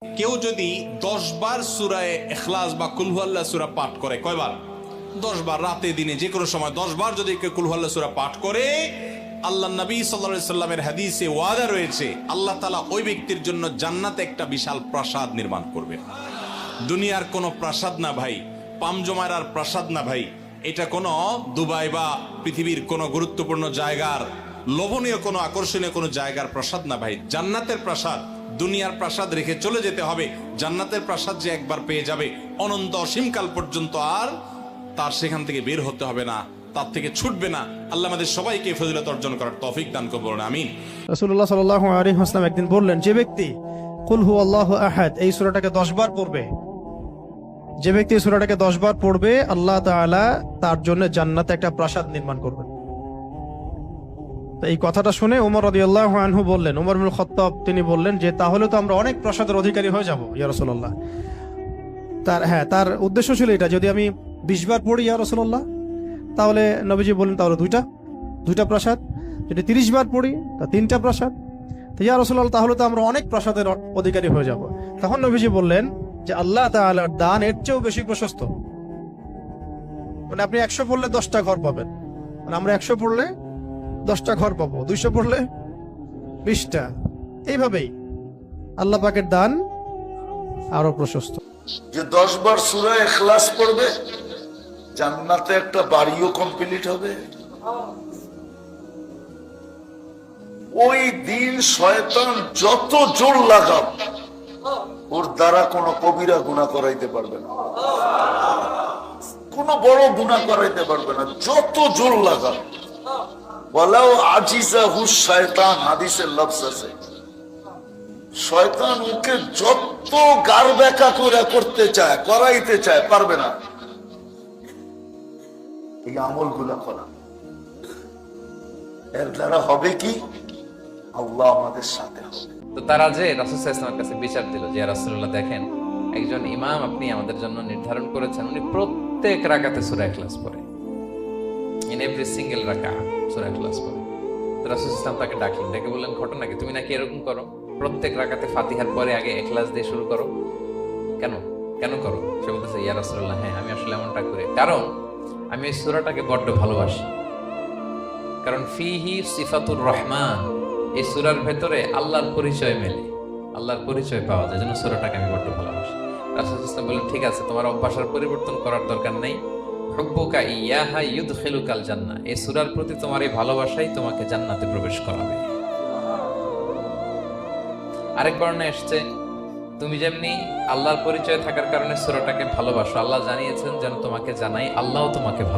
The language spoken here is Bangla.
কেউ যদি 10 বার সূরা ইখলাস বা কুল হুয়াল্লাহ সূরা পাঠ করে, কয়বার? 10 বার, রাতে দিনে যে কোনো সময় 10 বার যদি কেউ কুল হুয়াল্লাহ সূরা পাঠ করে, আল্লাহ নবী সাল্লাল্লাহু আলাইহি সাল্লামের হাদিসে ওয়াদা রয়েছে, আল্লাহ তাআলা ওই ব্যক্তির জন্য জান্নাতে একটা বিশাল প্রাসাদ নির্মাণ করবেন। দুনিয়ার কোনো প্রাসাদ না ভাই, পামজমারার প্রাসাদ না ভাই, এটা কোনো দুবাই বা পৃথিবীর কোনো গুরুত্বপূর্ণ জায়গার লোভনীয় কোনো আকর্ষণীয় কোনো জায়গার প্রাসাদ না ভাই, জান্নাতের প্রাসাদ। দুনিয়ার প্রাসাদ রেখে চলে যেতে হবে, জান্নাতের প্রাসাদ যে একবার পেয়ে যাবে অনন্ত অসীমকাল পর্যন্ত আর তার সেখান থেকে বের হতে হবে না, তার থেকে ছুটবে না। আল্লাহ আমাদের সবাইকে ফজিলত অর্জন করার তৌফিক দান করুন, আমিন। রাসূলুল্লাহ সাল্লাল্লাহু আলাইহি ওয়াসাল্লাম একদিন বললেন, যে ব্যক্তি কুল হুয়াল্লাহু আহাদ এই সূরাটাকে 10 বার পড়বে, যে ব্যক্তি এই সূরাটাকে 10 বার পড়বে, আল্লাহ তাআলা তার জন্য জান্নাতে একটা প্রাসাদ নির্মাণ করবেন। তো এই কথাটা শুনে ওমর রাদিয়াল্লাহু আনহু বললেন, ওমর ইবনুল খাত্তাব তিনি বললেন যে তাহলে তো আমরা অনেক প্রাসাদের অধিকারী হয়ে যাব ইয়া রাসূলুল্লাহ। তার উদ্দেশ্য ছিল এটা, যদি আমি 20 বার পড়ি ইয়া রাসূলুল্লাহ, তাহলে নবীজি বললেন তাহলে দুইটা প্রাসাদ, যদি 30 বার পড়ি তা 3টা প্রাসাদ। তো ইয়া রাসূলুল্লাহ তাহলে তো আমরা অনেক প্রাসাদের অধিকারী হয়ে যাব। তখন নবীজি বললেন যে আল্লাহ তাআলার দান এর চেয়েও বেশি প্রশস্ত, মানে আপনি 100 পড়লে 10টা ঘর পাবেন, মানে আমরা 100 পড়লে 10টা ঘর পাবো, 200 পড়লে 20টা। এইভাবেই আল্লাহ পাকের দান আরো প্রশস্ত। যে 10 বার সূরা ইখলাস পড়বে, জান্নাতে একটা বাড়িও কমপ্লিট হবে। ওই দিন শয়তান যত জোর লাগাব, ওর দ্বারা কোনো কবিরা গুনাহ করাইতে পারবে না, কোনো বড় গুনাহ করাইতে পারবে না, যত জোর লাগাব। ওয়ালাউ আজিজাহু শায়তান, হাদিসের লফজ আছে, শয়তান ওকে যত গার ব্যাকা করে করতে চায়, করাইতে চায়, পারবে না। এই আমলগুলা করা, এর দ্বারা হবে কি? আল্লাহ আমাদের সাথে হবে। তো তারা যে রাসূল সাল্লাল্লাহু আলাইহি ওয়াসাল্লামের কাছে বিচার দিল যে ইয়া রাসূলুল্লাহ, দেখেন একজন ইমাম আপনি আমাদের জন্য নির্ধারণ করেছেন, উনি প্রত্যেক রাকাতে সূরা ইখলাস পড়ে, ইন এভরি সিঙ্গেল রাকাত সূরা ইখলাস পড়ে। তো রাসূল সাল্লাল্লাহু আলাইহি ওয়াসাল্লাম তাকে ডাকলেন, ডেকে বললেন, ঘটনা কি, তুমি নাকি এরকম করো, প্রত্যেক রাকাতে ফাতিহার পরে আগে ইখলাস দিয়ে শুরু করো, কেন করো? সে বলতেছে, ইয়া রাসূলুল্লাহ, হ্যাঁ আমি আসলে এমনটা করি, কারণ আমি এই সূরাটাকে বড্ড ভালোবাসি, কারণ ফিহি সিফাতুর রহমান, এই সূরার ভেতরে আল্লাহর পরিচয় মেলে, আল্লাহর পরিচয় পাওয়া যায়, যেন সূরাটাকে আমি বড্ড ভালোবাসি। রাসূল সাল্লাল্লাহু আলাইহি ওয়াসাল্লাম বললেন, ঠিক আছে, তোমার অভ্যাসের পরিবর্তন করার দরকার নেই, হুব্বুকা ইয়াহা ইউদখিলুকাল জান্নাহ, এই সূরার প্রতি তোমার এই ভালোবাসাই তোমাকে জান্নাতে প্রবেশ করাবে। আরেক বর্ণনায় এসেছে, তুমি যেমনি আল্লাহর পরিচয় থাকার কারণে সূরাটাকে ভালোবাসো, আল্লাহ জানিয়েছেন যেন তোমাকে জানাই আল্লাহও তোমাকে ভালো